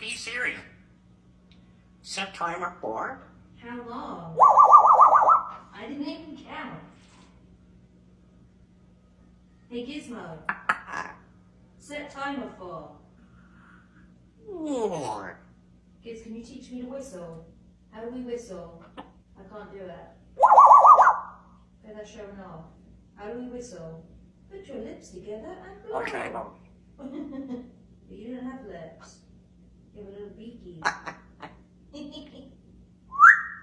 Be Siri. Set timer for. How long? I didn't even count. Hey Gizmo, set timer for. Giz, can you teach me to whistle? How do we whistle? I can't do it. Okay, that's showing off. How do we whistle? Put your lips together and blow. Okay. But you don't have lips. You have a little beaky.